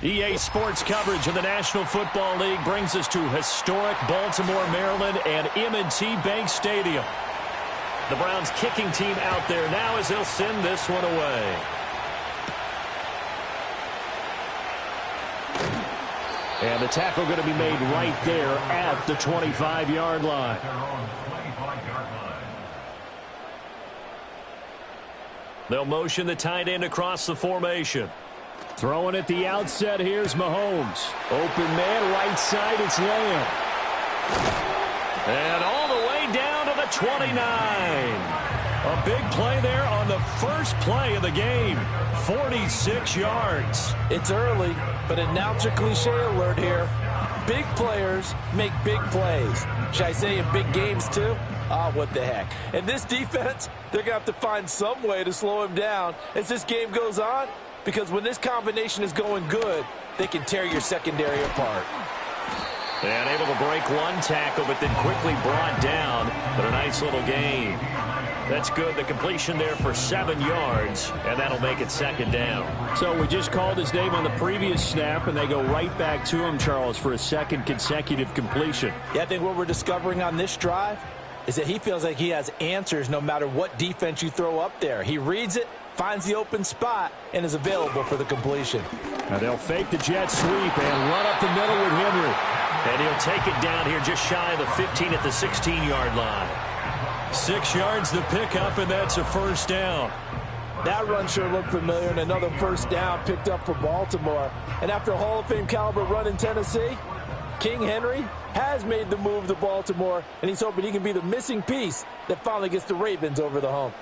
EA Sports coverage of the National Football League brings us to historic Baltimore, Maryland, and M&T Bank Stadium. The Browns kicking team out there now as they'll send this one away. And the tackle going to be made right there at the 25-yard line. They'll motion the tight end across the formation. Throwing at the outset, here's Mahomes. Open man, right side, it's Lamb. And all the way down to the 29. A big play there on the first play of the game. 46 yards. It's early, but announcer cliche alert here. Big players make big plays. Should I say in big games too? What the heck. And this defense, they're going to have to find some way to slow him down as this game goes on. Because when this combination is going good, they can tear your secondary apart. And able to break one tackle, but then quickly brought down. But a nice little gain. That's good. The completion there for 7 yards, and that'll make it second down. So we just called his name on the previous snap, and they go right back to him, Charles, for a second consecutive completion. Yeah, I think what we're discovering on this drive is that he feels like he has answers no matter what defense you throw up there. He reads it, finds the open spot, and is available for the completion. Now they'll fake the jet sweep and run up the middle with Henry. And he'll take it down here just shy of the 15 at the 16-yard line. 6 yards to pick up, and that's a first down. That run sure looked familiar, and another first down picked up for Baltimore. And after a Hall of Fame caliber run in Tennessee, King Henry has made the move to Baltimore, and he's hoping he can be the missing piece that finally gets the Ravens over the hump.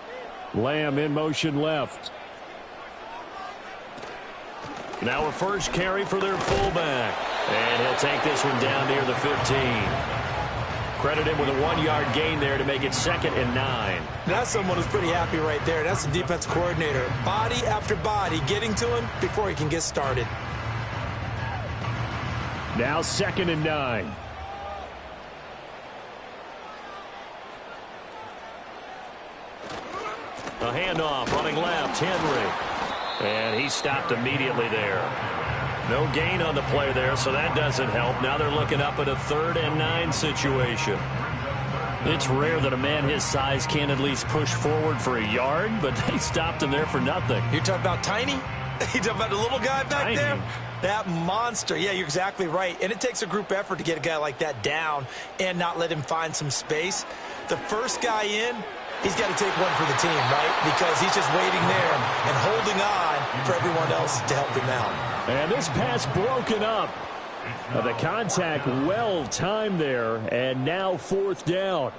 Lamb in motion left. Now a first carry for their fullback. And he'll take this one down near the 15. Credit him with a 1-yard gain there to make it 2nd and 9. That's someone who's pretty happy right there. That's the defense coordinator. Body after body getting to him before he can get started. Now 2nd and 9. A handoff running left, Henry. And he stopped immediately there. No gain on the play there, so that doesn't help. Now they're looking up at a 3rd and 9 situation. It's rare that a man his size can at least push forward for a yard, but they stopped him there for nothing. You're talking about tiny? You're talking about the little guy back Tiny. there? That monster. Yeah, you're exactly right. And it takes a group effort to get a guy like that down and not let him find some space. The first guy in, he's got to take one for the team, right? Because he's just waiting there and holding on for everyone else to help him out. And this pass broken up. The contact well timed there, and now 4th down.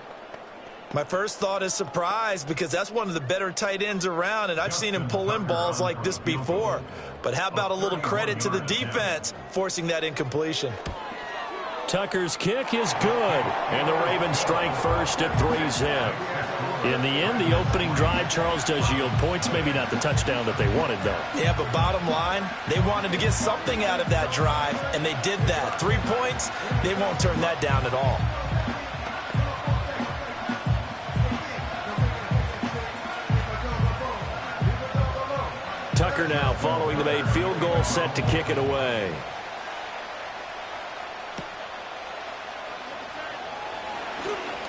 My first thought is surprise because that's one of the better tight ends around, and I've seen him pull in balls like this before. But how about a little credit to the defense forcing that incompletion? Tucker's kick is good, and the Ravens strike first at 3-zip. In the end, the opening drive, Charles, does yield points. Maybe not the touchdown that they wanted, though. Yeah, but bottom line, they wanted to get something out of that drive, and they did that. 3 points, they won't turn that down at all. Tucker now following the made field goal, set to kick it away.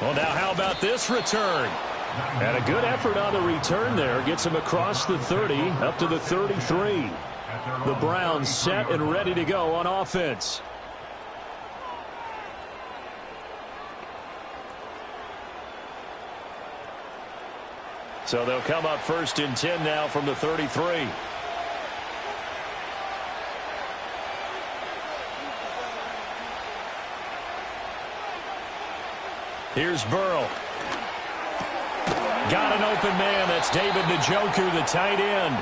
Well, now how about this return? And a good effort on the return there. Gets him across the 30, up to the 33. The Browns set and ready to go on offense. So they'll come up 1st and 10 now from the 33. Here's Burrow. Got an open man. That's David Njoku, the tight end.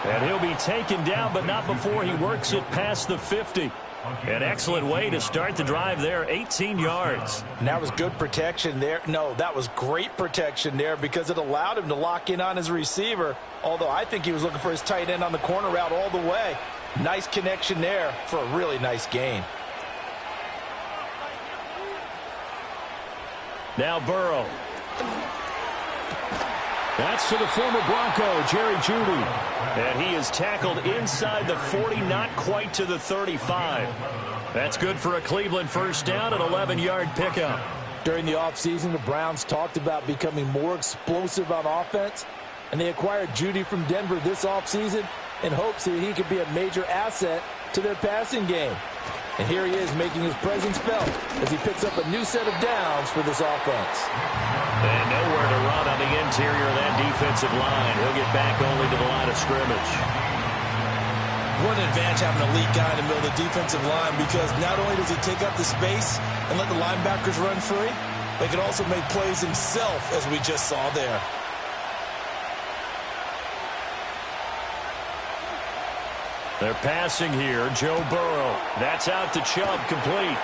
And he'll be taken down, but not before he works it past the 50. An excellent way to start the drive there, 18 yards. And that was good protection there. No, that was great protection there because it allowed him to lock in on his receiver, although I think he was looking for his tight end on the corner route all the way. Nice connection there for a really nice gain. Now Burrow. That's to the former Bronco, Jerry Jeudy. And he is tackled inside the 40, not quite to the 35. That's good for a Cleveland first down, an 11-yard pickup. During the offseason, the Browns talked about becoming more explosive on offense, and they acquired Jeudy from Denver this offseason in hopes that he could be a major asset to their passing game. And here he is making his presence felt as he picks up a new set of downs for this offense. And nowhere to run on the interior of that defensive line. He'll get back only to the line of scrimmage. What an advantage having a elite guy in the middle of the defensive line because not only does he take up the space and let the linebackers run free, but he can also make plays himself, as we just saw there. They're passing here. Joe Burrow. That's out to Chubb, complete.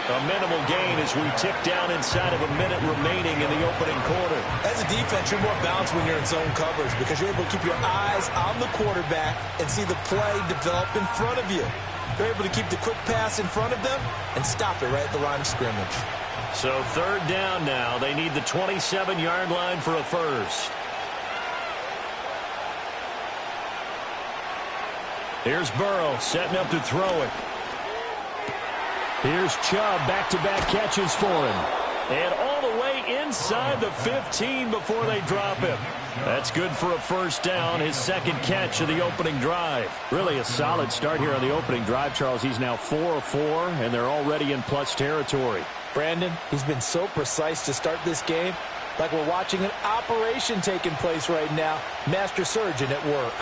A minimal gain as we tick down inside of a minute remaining in the opening quarter. As a defense, you're more balanced when you're in zone coverage because you're able to keep your eyes on the quarterback and see the play develop in front of you. They're able to keep the quick pass in front of them and stop it right at the line of scrimmage. So 3rd down now. They need the 27-yard line for a first. Here's Burrow setting up to throw it. Here's Chubb, back-to-back catches for him. And all the way inside the 15 before they drop him. That's good for a first down, his 2nd catch of the opening drive. Really a solid start here on the opening drive, Charles. He's now 4 of 4, and they're already in plus territory. Brandon, he's been so precise to start this game, like we're watching an operation taking place right now. Master surgeon at work.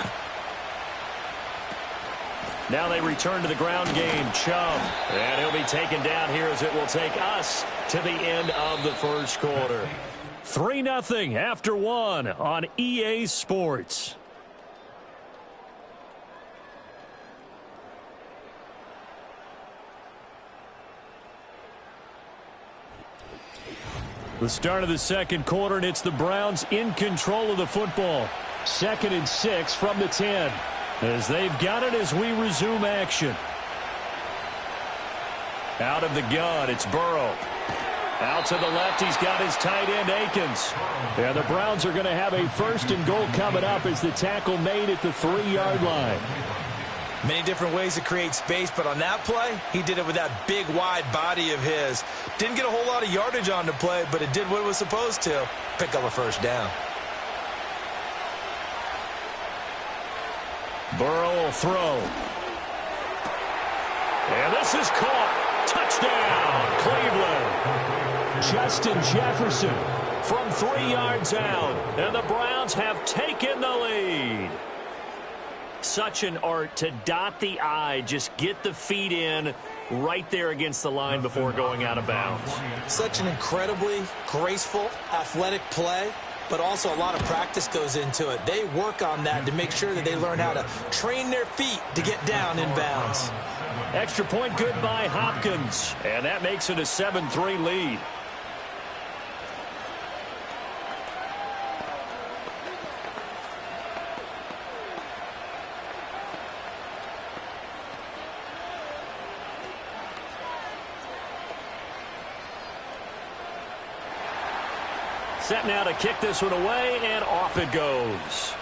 Now they return to the ground game. Chubb. And he'll be taken down here as it will take us to the end of the first quarter. 3-0 after 1 on EA Sports. The start of the second quarter, and it's the Browns in control of the football. 2nd and 6 from the 10. As they've got it as we resume action. Out of the gun, it's Burrow. Out to the left, he's got his tight end, Akins. And the Browns are going to have a 1st and goal coming up as the tackle made at the 3-yard line. Many different ways to create space, but on that play, he did it with that big, wide body of his. Didn't get a whole lot of yardage on the play, but it did what it was supposed to. Pick up a first down. Burrow will throw. And this is caught. Touchdown, Cleveland. Justin Jefferson from 3 yards out. And the Browns have taken the lead. Such an art to dot the I, just get the feet in right there against the line before going out of bounds. Such an incredibly graceful, athletic play, but also a lot of practice goes into it. They work on that to make sure that they learn how to train their feet to get down in bounds. Extra point good by Hopkins, and that makes it a 7-3 lead. Set now to kick this one away, and off it goes.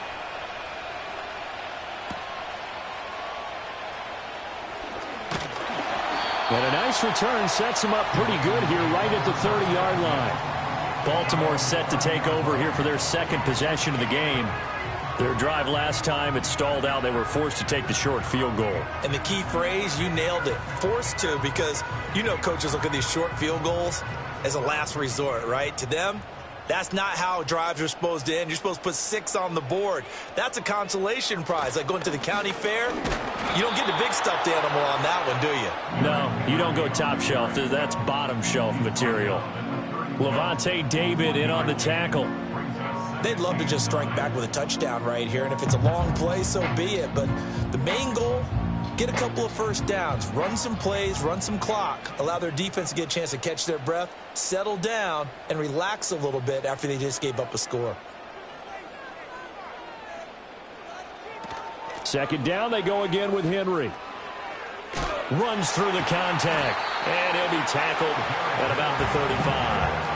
And a nice return sets him up pretty good here right at the 30-yard line. Baltimore set to take over here for their second possession of the game. Their drive last time, it stalled out. They were forced to take the short field goal. And the key phrase, you nailed it, forced to, because you know coaches look at these short field goals as a last resort, right? To them, that's not how drives are supposed to end. You're supposed to put 6 on the board. That's a consolation prize. Like going to the county fair, you don't get the big stuffed animal on that one, do you? No, you don't go top shelf. That's bottom shelf material. Levante David in on the tackle. They'd love to just strike back with a touchdown right here, and if it's a long play, so be it. But the main goal, get a couple of first downs, run some plays, run some clock, allow their defense to get a chance to catch their breath, settle down, and relax a little bit after they just gave up a score. Second down, they go again with Henry. Runs through the contact, and he'll be tackled at about the 35.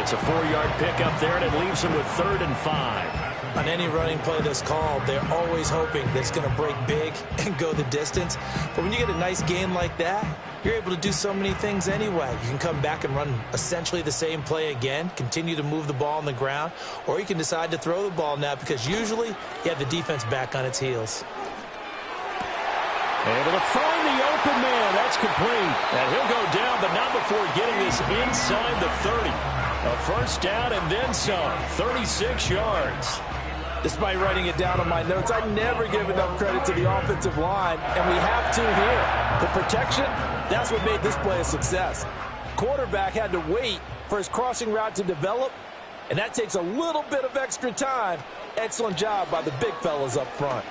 It's a 4-yard pickup there, and it leaves him with 3rd and 5. On any running play that's called, they're always hoping that it's going to break big and go the distance. But when you get a nice game like that, you're able to do so many things anyway. You can come back and run essentially the same play again, continue to move the ball on the ground, or you can decide to throw the ball now because usually you have the defense back on its heels. Able to find the open man. That's complete. And he'll go down, but not before getting this inside the 30. A first down and then some. 36 yards. Despite writing it down on my notes, I never give enough credit to the offensive line, and we have to here. The protection, that's what made this play a success. Quarterback had to wait for his crossing route to develop, and that takes a little bit of extra time. Excellent job by the big fellas up front.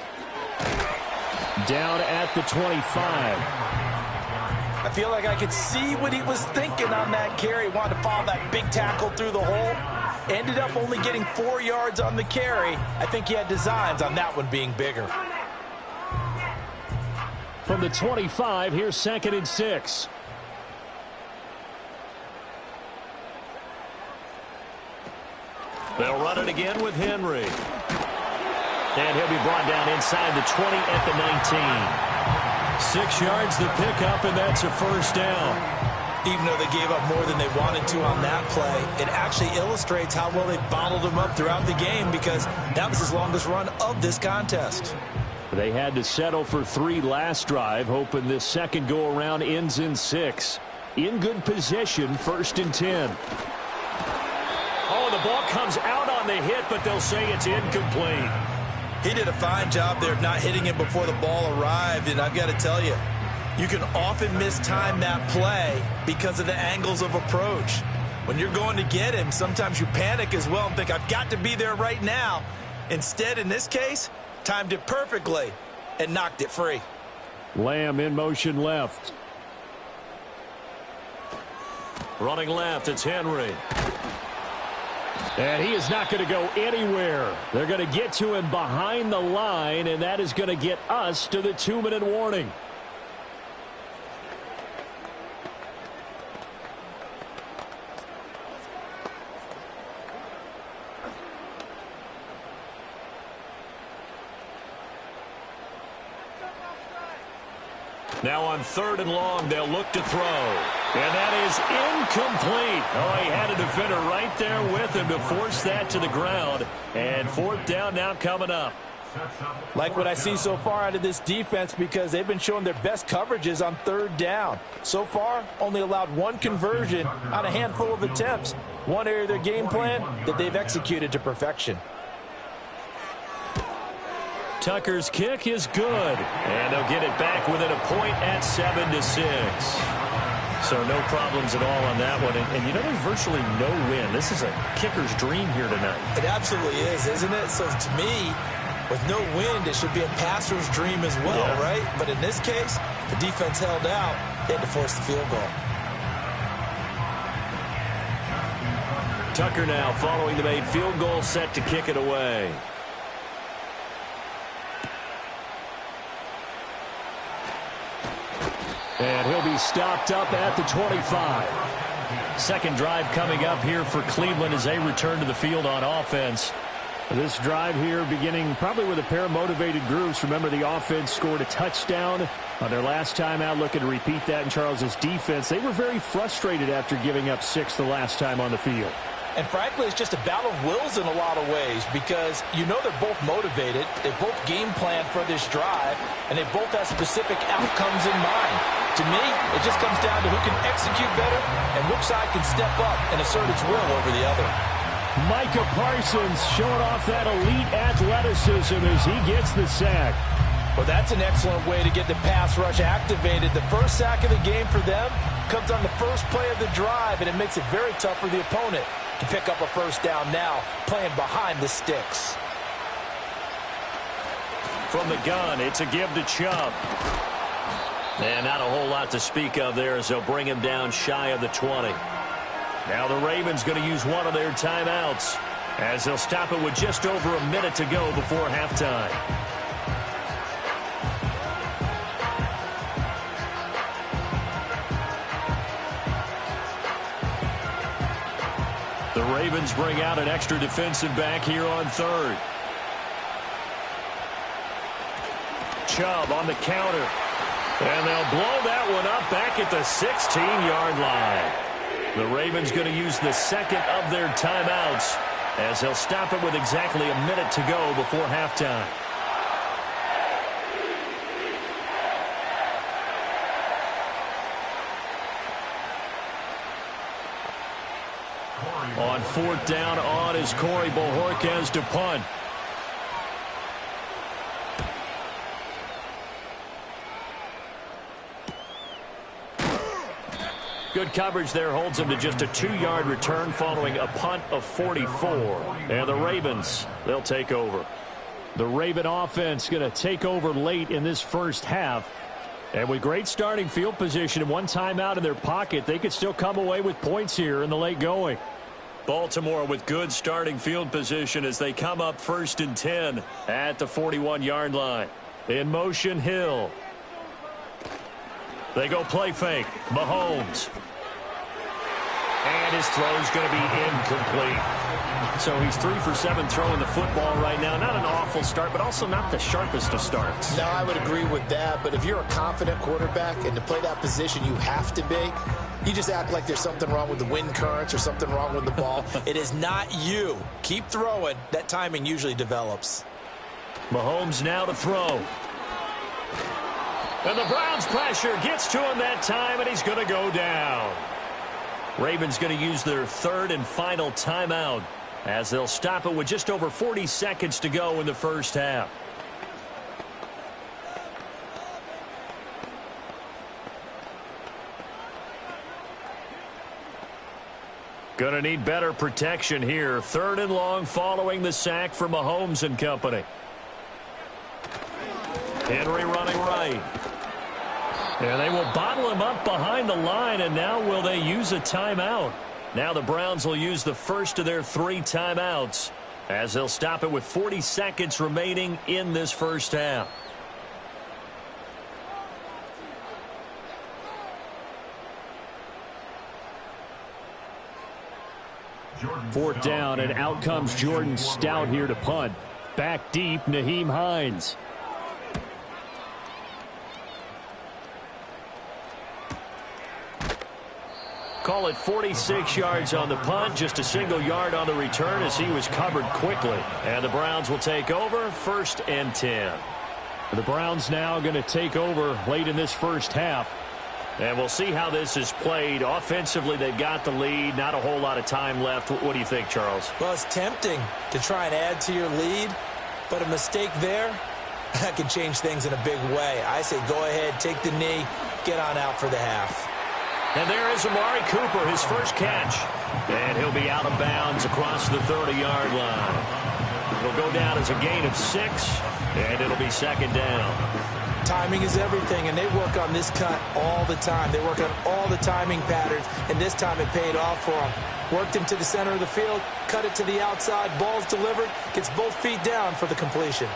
Down at the 25. I feel like I could see what he was thinking on that carry. Wanted to follow that big tackle through the hole. Ended up only getting 4 yards on the carry. I think he had designs on that one being bigger. From the 25, here's 2nd and 6. They'll run it again with Henry. And he'll be brought down inside the 20 at the 19. 6 yards the pickup, and that's a first down. Even though they gave up more than they wanted to on that play, it actually illustrates how well they bottled him up throughout the game because that was his longest run of this contest. They had to settle for 3 last drive, hoping this second go-around ends in 6. In good position, 1st and 10. Oh, the ball comes out on the hit, but they'll say it's incomplete. He did a fine job there of not hitting him before the ball arrived, and I've got to tell you, you can often mistime that play because of the angles of approach. When you're going to get him, sometimes you panic as well and think, I've got to be there right now. Instead, in this case, timed it perfectly and knocked it free. Lamb in motion left. Running left, it's Henry. And he is not going to go anywhere. They're going to get to him behind the line, and that is going to get us to the 2-minute warning. Now on 3rd and long, they'll look to throw. And that is incomplete. Oh, he had a defender right there with him to force that to the ground. And 4th down now coming up. Like what I see so far out of this defense, because they've been showing their best coverages on 3rd down. So far, only allowed 1 conversion on a handful of attempts. One area of their game plan that they've executed to perfection. Tucker's kick is good. And they'll get it back within a point at 7-6. So no problems at all on that one. And you know, there's virtually no win. This is a kicker's dream here tonight. It absolutely is, isn't it? So to me, with no wind, it should be a passer's dream as well, right? But in this case, the defense held out. They had to force the field goal. Tucker now following the made field goal, set to kick it away. And he'll be stopped up at the 25. Second drive coming up here for Cleveland as they return to the field on offense. This drive here beginning probably with a pair of motivated groups. Remember, the offense scored a touchdown on their last time out, looking to repeat that in Charles's defense. They were very frustrated after giving up 6 the last time on the field. And frankly, it's just a battle of wills in a lot of ways, because you know they're both motivated, they both game plan for this drive, and they both have specific outcomes in mind. To me, it just comes down to who can execute better and which side can step up and assert its will over the other. Micah Parsons showing off that elite athleticism as he gets the sack. Well, that's an excellent way to get the pass rush activated. The first sack of the game for them comes on the first play of the drive, and it makes it very tough for the opponent to pick up a first down now, playing behind the sticks. From the gun, it's a give to Chubb. And not a whole lot to speak of there as they'll bring him down shy of the 20. Now the Ravens going to use one of their timeouts as they'll stop it with just over a minute to go before halftime. The Ravens bring out an extra defensive back here on 3rd. Chubb on the counter. And they'll blow that one up back at the 16-yard line. The Ravens going to use the second of their timeouts as they'll stop it with exactly a minute to go before halftime. On 4th down on is Corey Bojorquez to punt. Good coverage there holds him to just a 2-yard return following a punt of 44. And the Ravens, they'll take over. The Raven offense going to take over late in this first half. And with great starting field position and one timeout in their pocket, they could still come away with points here in the late going. Baltimore with good starting field position as they come up 1st and 10 at the 41-yard line. In motion, Hill. They go play fake. Mahomes. And his throw's going to be incomplete. So he's 3 for 7 throwing the football right now. Not an awful start, but also not the sharpest of starts. No, I would agree with that. But if you're a confident quarterback and to play that position you have to be, you just act like there's something wrong with the wind currents or something wrong with the ball. It is not you. Keep throwing. That timing usually develops. Mahomes now to throw. And the Browns pressure gets to him that time, and he's going to go down. Ravens going to use their 3rd and final timeout as they'll stop it with just over 40 seconds to go in the first half. Going to need better protection here. 3rd and long following the sack for Mahomes and company. Henry running right. And they will bottle him up behind the line, and now will they use a timeout? Now the Browns will use the first of their 3 timeouts as they'll stop it with 40 seconds remaining in this first half. Fourth down, and out comes Jordan Stout here to punt. Back deep, Nyheim Hines. Call it 46 yards on the punt, just a single yard on the return as he was covered quickly. And the Browns will take over, 1st and 10. The Browns now going to take over late in this first half. And we'll see how this is played. Offensively, they've got the lead. Not a whole lot of time left. What do you think, Charles? Well, it's tempting to try and add to your lead, but a mistake there, that can change things in a big way. I say go ahead, take the knee, get on out for the half. And there is Amari Cooper, his first catch. And he'll be out of bounds across the 30-yard line. It'll go down as a gain of 6, and it'll be 2nd down. Timing is everything, and they work on this cut all the time. They work on all the timing patterns, and this time it paid off for them. Worked him to the center of the field, cut it to the outside, ball's delivered, gets both feet down for the completion.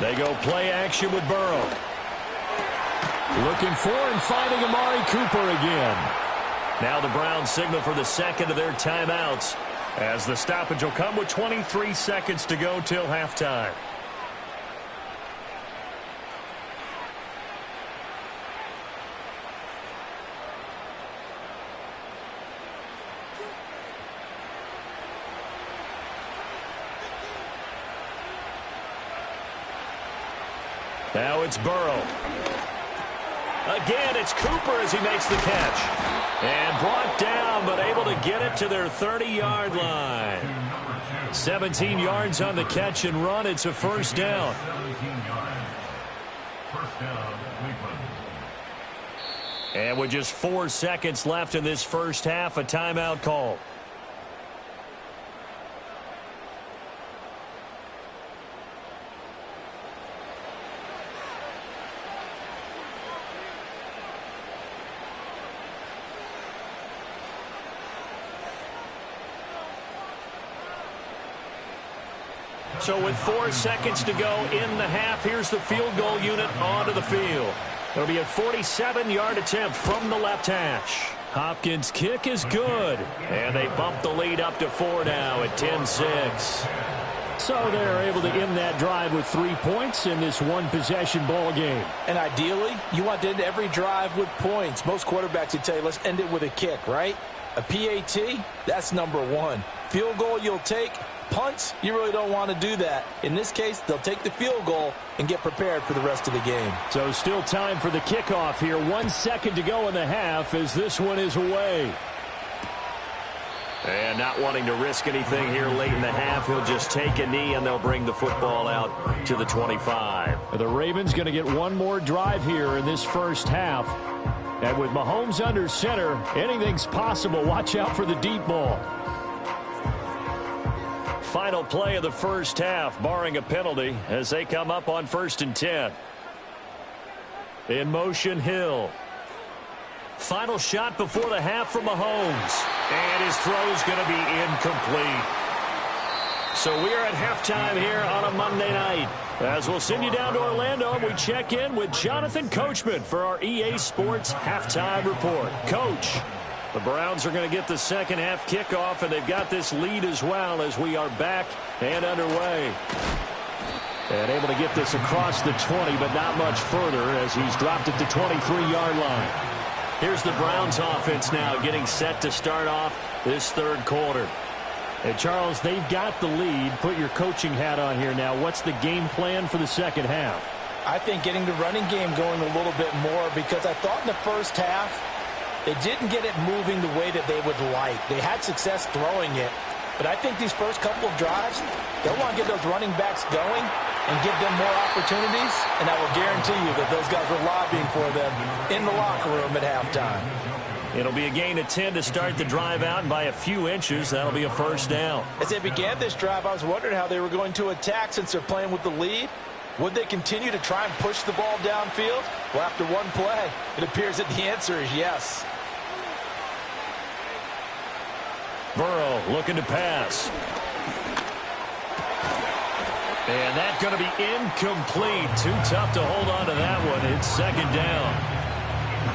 They go play action with Burrow. Looking for and finding Amari Cooper again. Now the Browns signal for the second of their timeouts as the stoppage will come with 23 seconds to go till halftime. Now it's Burrow. Again, it's Cooper as he makes the catch. And brought down, but able to get it to their 30-yard line. 17 yards on the catch and run. It's a 1st down. And with just 4 seconds left in this first half, a timeout call. So with 4 seconds to go in the half, here's the field goal unit onto the field. It'll be a 47-yard attempt from the left hash. Hopkins' kick is good. And they bump the lead up to 4 now at 10-6. So they're able to end that drive with 3 points in this one-possession ball game. And ideally, you want to end every drive with points. Most quarterbacks would tell you, let's end it with a kick, right? A PAT, that's number 1. Field goal you'll take. Punts, you really don't want to do that. In this case, they'll take the field goal and get prepared for the rest of the game. So still time for the kickoff here. 1 second to go in the half as this one is away. And not wanting to risk anything here late in the half, he'll just take a knee and they'll bring the football out to the 25. The Ravens going to get one more drive here in this first half. And with Mahomes under center, anything's possible. Watch out for the deep ball. Final play of the first half, barring a penalty, as they come up on 1st and 10. In motion, Hill. Final shot before the half from Mahomes. And his throw's going to be incomplete. So we're at halftime here on a Monday night. As we'll send you down to Orlando, and we check in with Jonathan Coachman for our EA Sports Halftime Report. Coach. The Browns are going to get the second half kickoff, and they've got this lead as well as we are back and underway. And able to get this across the 20, but not much further as he's dropped at the 23-yard line. Here's the Browns offense now getting set to start off this third quarter. And Charles, they've got the lead. Put your coaching hat on here now. What's the game plan for the second half? I think getting the running game going a little bit more, because I thought in the first half, they didn't get it moving the way that they would like. They had success throwing it. But I think these first couple of drives, they'll want to get those running backs going and give them more opportunities. And I will guarantee you that those guys were lobbying for them in the locker room at halftime. It'll be a gain of 10 to start the drive out, and by a few inches, that'll be a 1st down. As they began this drive, I was wondering how they were going to attack since they're playing with the lead. Would they continue to try and push the ball downfield? Well, after one play, it appears that the answer is yes. Burrow looking to pass. And that's going to be incomplete. Too tough to hold on to that one. It's 2nd down.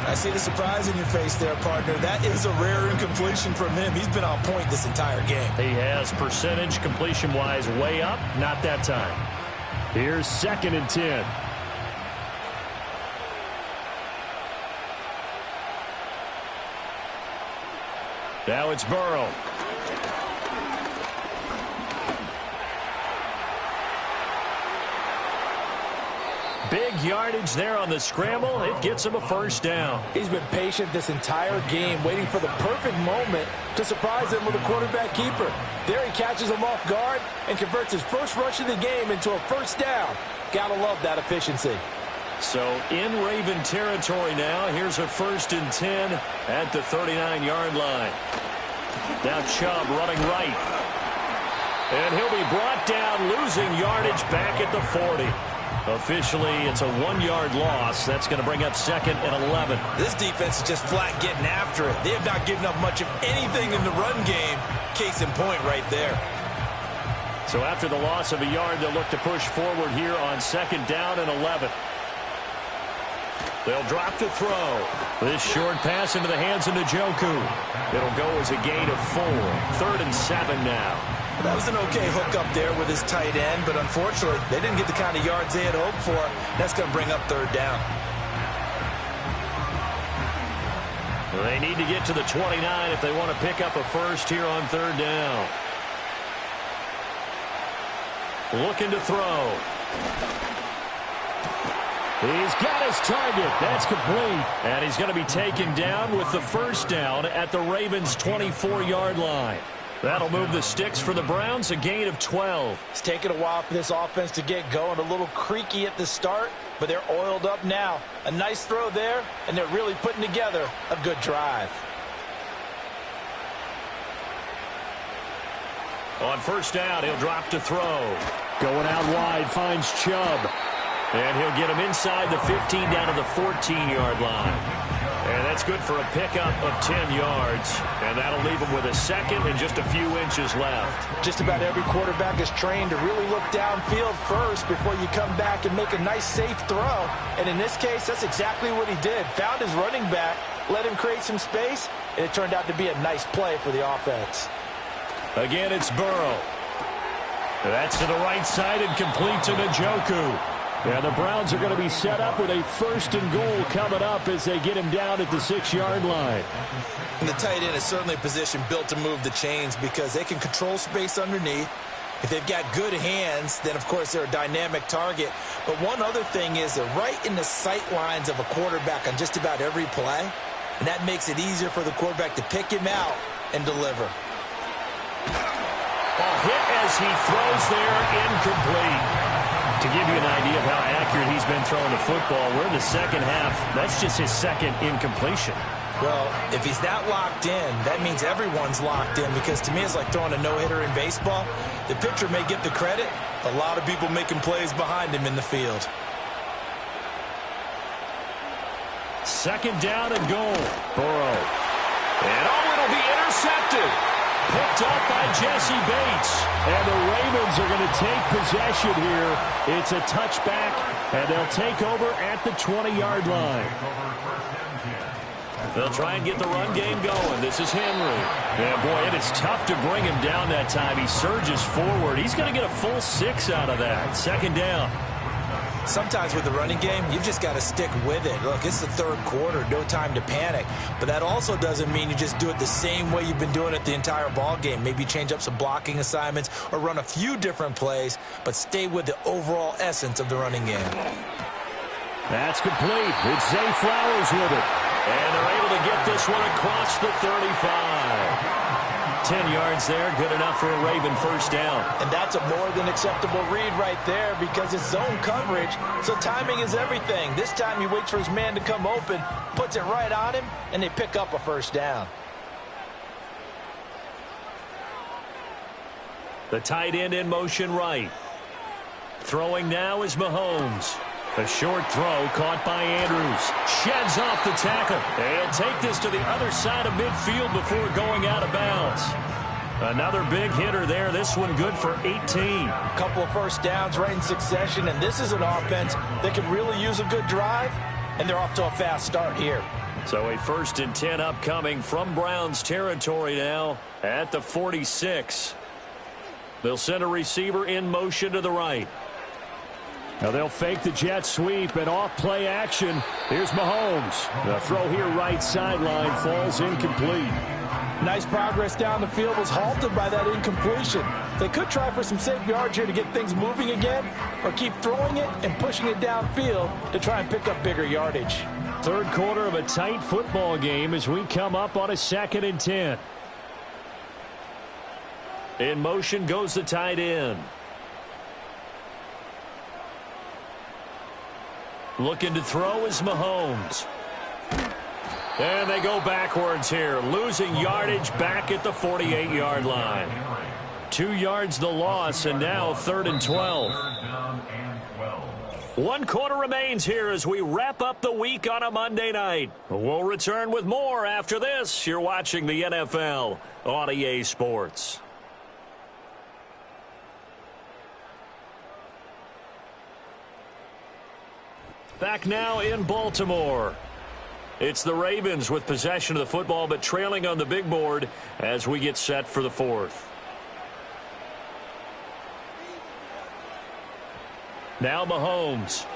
I see the surprise in your face there, partner. That is a rare incompletion from him. He's been on point this entire game. He has percentage completion-wise way up. Not that time. Here's 2nd and 10. Now it's Burrow. Big yardage there on the scramble. It gets him a first down. He's been patient this entire game, waiting for the perfect moment to surprise him with a quarterback keeper. There he catches him off guard and converts his first rush of the game into a first down. Gotta love that efficiency. So in Raven territory now. Here's a 1st and 10 at the 39-yard line. Now Chubb running right. And he'll be brought down, losing yardage back at the 40. Officially, it's a 1-yard loss. That's going to bring up 2nd and 11. This defense is just flat getting after it. They have not given up much of anything in the run game. Case in point right there. So after the loss of a yard, they'll look to push forward here on 2nd down and 11. They'll drop to throw. This short pass into the hands of Njoku. It'll go as a gain of 4. 3rd and 7 now. That was an okay hook up there with his tight end, but unfortunately, they didn't get the kind of yards they had hoped for. That's going to bring up 3rd down. They need to get to the 29 if they want to pick up a first here on 3rd down. Looking to throw. He's got his target. That's complete. And he's going to be taken down with the first down at the Ravens' 24-yard line. That'll move the sticks for the Browns, a gain of 12. It's taken a while for this offense to get going. A little creaky at the start, but they're oiled up now. A nice throw there, and they're really putting together a good drive. On first down, he'll drop to throw. Going out wide, finds Chubb. And he'll get him inside the 15 down to the 14-yard line. And that's good for a pickup of 10 yards. And that'll leave him with a 2nd and just a few inches left. Just about every quarterback is trained to really look downfield first before you come back and make a nice, safe throw. And in this case, that's exactly what he did. Found his running back, let him create some space, and it turned out to be a nice play for the offense. Again, it's Burrow. That's to the right side and complete to Njoku. Yeah, the Browns are going to be set up with a 1st and goal coming up as they get him down at the 6-yard line. And the tight end is certainly a position built to move the chains because they can control space underneath. If they've got good hands, then, of course, they're a dynamic target. But one other thing is they're right in the sight lines of a quarterback on just about every play. And that makes it easier for the quarterback to pick him out and deliver. Ball hit as he throws there, incomplete. To give you an idea of how accurate he's been throwing the football, we're in the second half. That's just his 2nd incompletion. Well, if he's that locked in, that means everyone's locked in because to me it's like throwing a no-hitter in baseball. The pitcher may get the credit, a lot of people making plays behind him in the field. 2nd down and goal. Burrow. And it'll be intercepted. Picked up by Jesse Bates. And the Ravens are going to take possession here. It's a touchback, and they'll take over at the 20-yard line. They'll try and get the run game going. This is Henry. Yeah, boy, it is tough to bring him down that time. He surges forward. He's going to get a full 6 out of that. 2nd down. Sometimes with the running game, you've just got to stick with it. Look, it's the 3rd quarter, no time to panic. But that also doesn't mean you just do it the same way you've been doing it the entire ball game. Maybe change up some blocking assignments or run a few different plays, but stay with the overall essence of the running game. That's complete. It's Zay Flowers with it. And they're able to get this one across the 35. 10 yards there, good enough for a Raven first down. And that's a more than acceptable read right there because it's zone coverage, so timing is everything. This time he waits for his man to come open, puts it right on him, and they pick up a first down. The tight end in motion right. Throwing now is Mahomes. A short throw caught by Andrews. Sheds off the tackle. They'll take this to the other side of midfield before going out of bounds. Another big hitter there. This one good for 18. A couple of first downs right in succession, and this is an offense that can really use a good drive, and they're off to a fast start here. So a 1st and 10 upcoming from Browns territory now at the 46. They'll send a receiver in motion to the right. Now they'll fake the jet sweep and off play action. Here's Mahomes. The throw here right sideline falls incomplete. Nice progress down the field was halted by that incompletion. They could try for some safe yards here to get things moving again, or keep throwing it and pushing it downfield to try and pick up bigger yardage. Third quarter of a tight football game as we come up on a 2nd and 10. In motion goes the tight end. Looking to throw is Mahomes. And they go backwards here, losing yardage back at the 48-yard line. 2 yards the loss, and now 3rd and 12. 1 quarter remains here as we wrap up the week on a Monday night. We'll return with more after this. You're watching the NFL on EA Sports. Back now in Baltimore. It's the Ravens with possession of the football, but trailing on the big board as we get set for the 4th. Now Mahomes.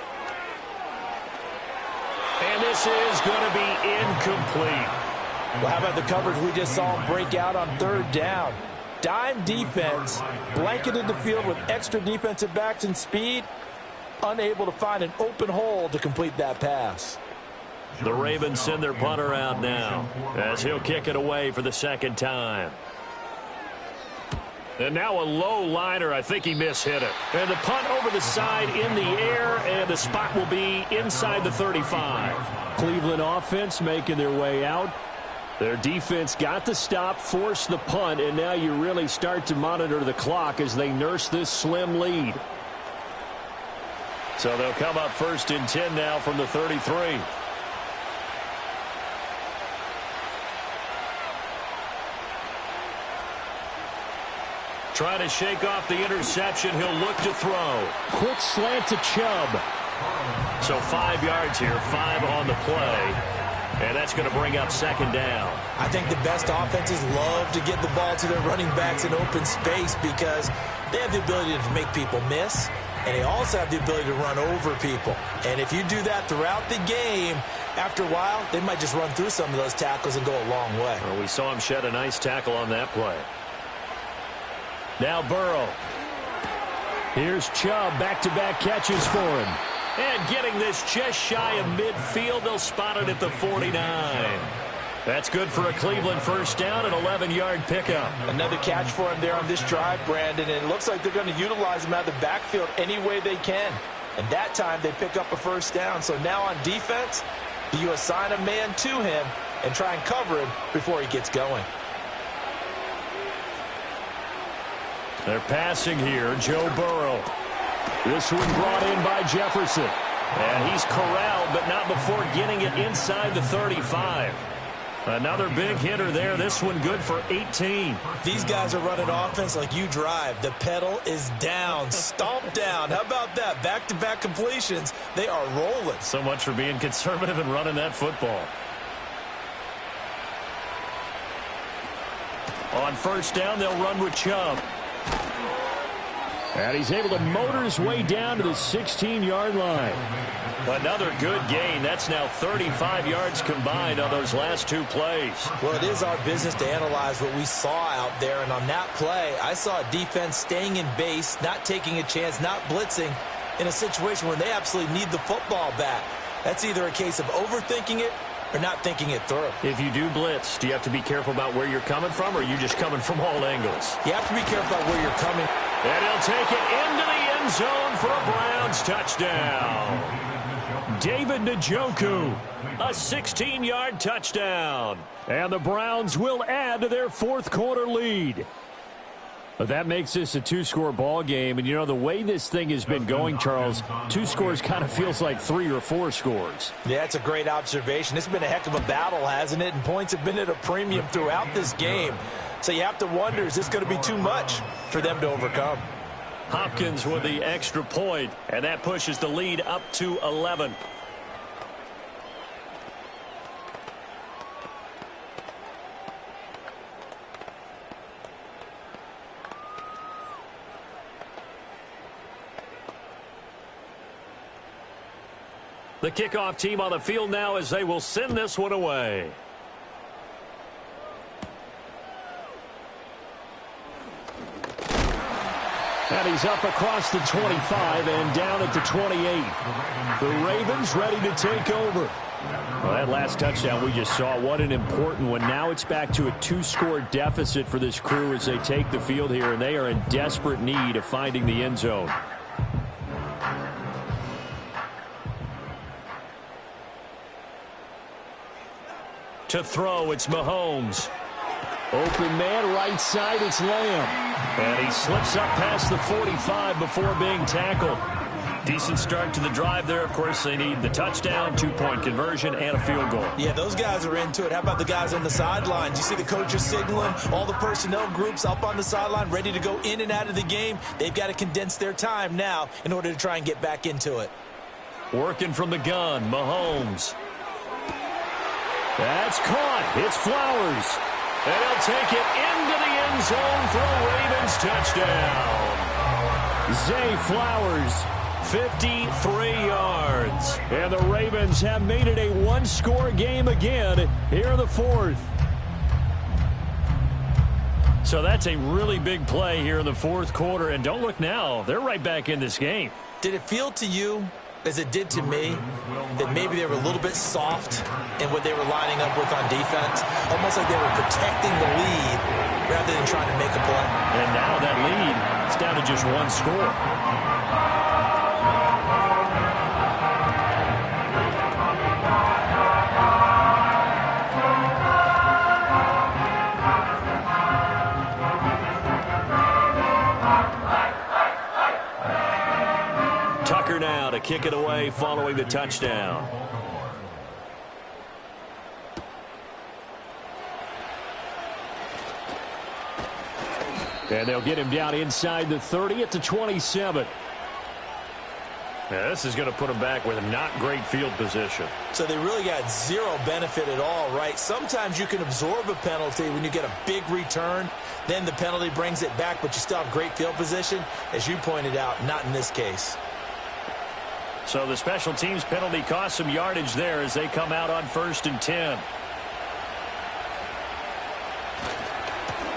And this is going to be incomplete. Well, how about the coverage we just saw him break out on 3rd down? Dime defense, blanketed the field with extra defensive backs and speed, unable to find an open hole to complete that pass. The Ravens send their punter out now as he'll kick it away for the 2nd time. And now a low liner. I think he mishit it. And the punt over the side in the air, and the spot will be inside the 35. Cleveland offense making their way out. Their defense got the stop, forced the punt, and now you really start to monitor the clock as they nurse this slim lead. So they'll come up 1st and 10 now from the 33. Trying to shake off the interception. He'll look to throw. Quick slant to Chubb. So 5 yards here, 5 on the play. And that's going to bring up 2nd down. I think the best offenses love to get the ball to their running backs in open space because they have the ability to make people miss, and they also have the ability to run over people. And if you do that throughout the game, after a while, they might just run through some of those tackles and go a long way. Well, we saw him shed a nice tackle on that play. Now Burrow. Here's Chubb, back-to-back catches for him. And getting this just shy of midfield, they'll spot it at the 49. That's good for a Cleveland 1st down, an 11-yard pickup. Another catch for him there on this drive, Brandon. And it looks like they're going to utilize him out of the backfield any way they can. And that time they pick up a 1st down. So now on defense, you assign a man to him and try and cover him before he gets going. They're passing here, Joe Burrow. This one brought in by Jefferson. And he's corralled, but not before getting it inside the 35. Another big hitter there. This one good for 18. These guys are running offense like you drive. The pedal is down, stomp down. How about that? Back-to-back completions. They are rolling. So much for being conservative and running that football. On 1st down, they'll run with Chubb. And he's able to motor his way down to the 16-yard line. Another good gain. That's now 35 yards combined on those last 2 plays. Well, it is our business to analyze what we saw out there. And on that play, I saw a defense staying in base, not taking a chance, not blitzing in a situation where they absolutely need the football back. That's either a case of overthinking it or not thinking it through. If you do blitz, do you have to be careful about where you're coming from, or are you just coming from all angles? You have to be careful about where you're coming. And he'll take it into the end zone for a Browns touchdown. David Njoku, a 16-yard touchdown. And the Browns will add to their 4th quarter lead. But that makes this a 2-score ball game. And, you know, the way this thing has been going, Charles, 2 scores kind of feels like 3 or 4 scores. Yeah, that's a great observation. It's been a heck of a battle, hasn't it? And points have been at a premium throughout this game. So you have to wonder, is this going to be too much for them to overcome? Hopkins with the extra point, and that pushes the lead up to 11. The kickoff team on the field now as they will send this one away. He's up across the 25 and down at the 28. The Ravens ready to take over. Well, that last touchdown we just saw, what an important one. Now it's back to a 2-score deficit for this crew as they take the field here, and they are in desperate need of finding the end zone. To throw, it's Mahomes. Open man, right side, it's Lamb. And he slips up past the 45 before being tackled. Decent start to the drive there. Of course, they need the touchdown, 2-point conversion, and a field goal. Yeah, those guys are into it. How about the guys on the sidelines? You see the coaches signaling, all the personnel groups up on the sideline ready to go in and out of the game. They've got to condense their time now in order to try and get back into it. Working from the gun, Mahomes. That's caught. It's Flowers. And he'll take it into the end zone for a Ravens touchdown. Zay Flowers. 53 yards. And the Ravens have made it a one-score game again here in the fourth. So that's a really big play here in the fourth quarter. And don't look now. They're right back in this game. Did it feel to you, as it did to me, that maybe they were a little bit soft in what they were lining up with on defense? Almost like they were protecting the lead rather than trying to make a play. And now that lead is down to just one score. Now to kick it away following the touchdown. And they'll get him down inside the 30 at the 27. Yeah, this is going to put him back with not great field position. So they really got zero benefit at all, right? Sometimes you can absorb a penalty when you get a big return. Then the penalty brings it back, but you still have great field position. As you pointed out, not in this case. So the special teams penalty cost some yardage there as they come out on 1st and 10.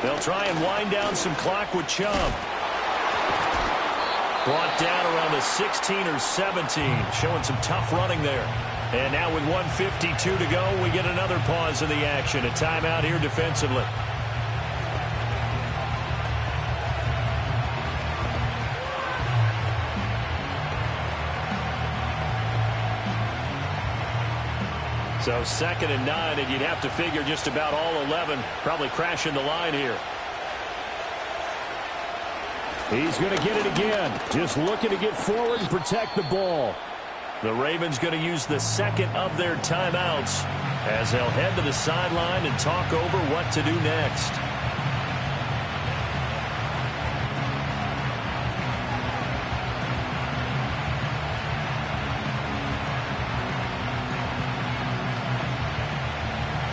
They'll try and wind down some clock with Chubb. Brought down around the 16 or 17, showing some tough running there. And now with 1:52 to go, we get another pause in the action. A timeout here defensively. So 2nd and 9, and you'd have to figure just about all 11 probably crashing the line here. He's going to get it again. Just looking to get forward and protect the ball. The Ravens going to use the second of their timeouts as they'll head to the sideline and talk over what to do next.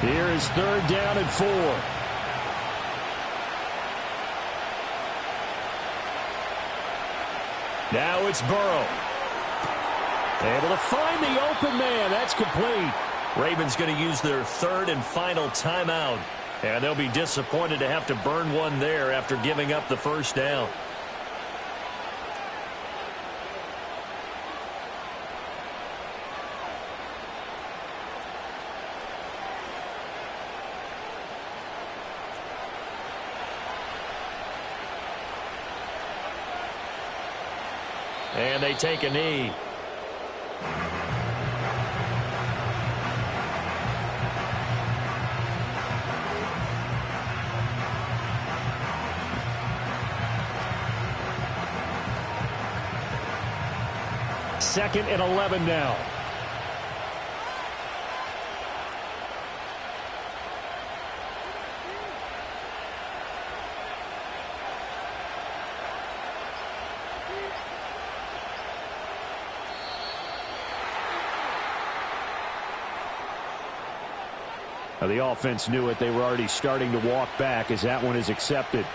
Here is 3rd down and 4. Now it's Burrow. Able to find the open man. That's complete. Ravens going to use their 3rd and final timeout. And they'll be disappointed to have to burn one there after giving up the 1st down. And they take a knee. Second and 11 now. Now the offense knew it. They were already starting to walk back as that one is accepted.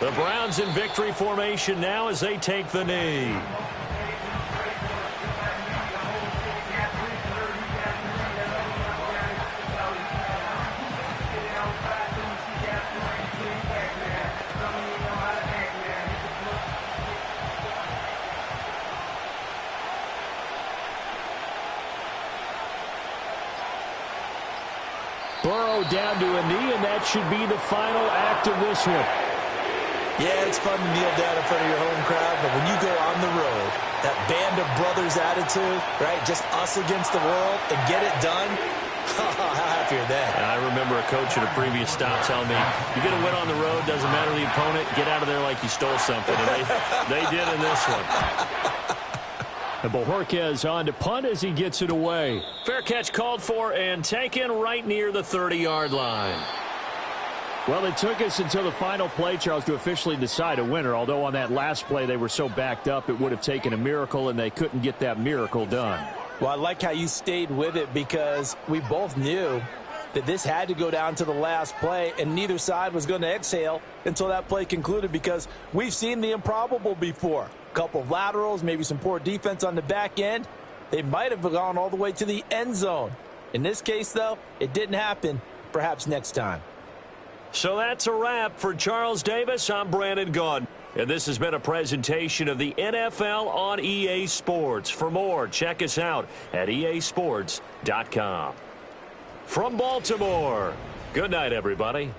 The Browns in victory formation now as they take the knee. Burrow down to a knee, and that should be the final act of this one. Yeah, it's fun to kneel down in front of your home crowd, but when you go on the road, that band of brothers attitude, right, just us against the world, and get it done, how happy are they? I remember a coach at a previous stop telling me, you get a win on the road, doesn't matter the opponent, get out of there like you stole something. And they did in this one. And Bojorquez on to punt as he gets it away. Fair catch called for and taken right near the 30-yard line. Well, it took us until the final play, Charles, to officially decide a winner, although on that last play they were so backed up it would have taken a miracle, and they couldn't get that miracle done. Well, I like how you stayed with it because we both knew that this had to go down to the last play, and neither side was going to exhale until that play concluded because we've seen the improbable before. A couple of laterals, maybe some poor defense on the back end. They might have gone all the way to the end zone. In this case, though, it didn't happen. Perhaps next time. So that's a wrap for Charles Davis. I'm Brandon Gaudin. And this has been a presentation of the NFL on EA Sports. For more, check us out at easports.com. From Baltimore, good night, everybody.